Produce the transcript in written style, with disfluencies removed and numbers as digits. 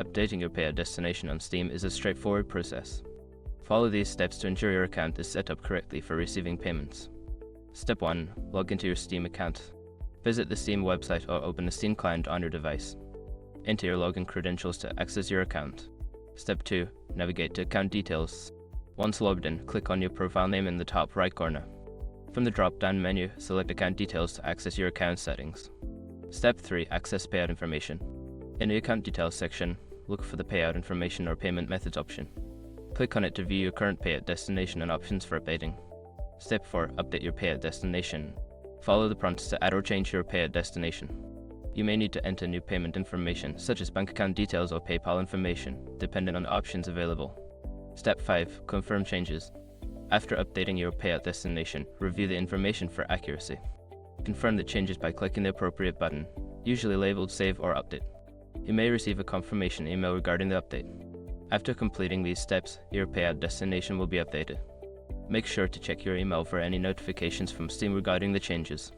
Updating your payout destination on Steam is a straightforward process. Follow these steps to ensure your account is set up correctly for receiving payments. Step 1. Log into your Steam account. Visit the Steam website or open a Steam client on your device. Enter your login credentials to access your account. Step 2. Navigate to Account Details. Once logged in, click on your profile name in the top right corner. From the drop-down menu, select Account Details to access your account settings. Step 3. Access payout information. In the Account Details section, look for the Payout Information or Payment Methods option. Click on it to view your current payout destination and options for updating. Step 4. Update your payout destination. Follow the prompts to add or change your payout destination. You may need to enter new payment information, such as bank account details or PayPal information, depending on the options available. Step 5. Confirm changes. After updating your payout destination, review the information for accuracy. Confirm the changes by clicking the appropriate button, usually labeled Save or Update. You may receive a confirmation email regarding the update. After completing these steps, your payout destination will be updated. Make sure to check your email for any notifications from Steam regarding the changes.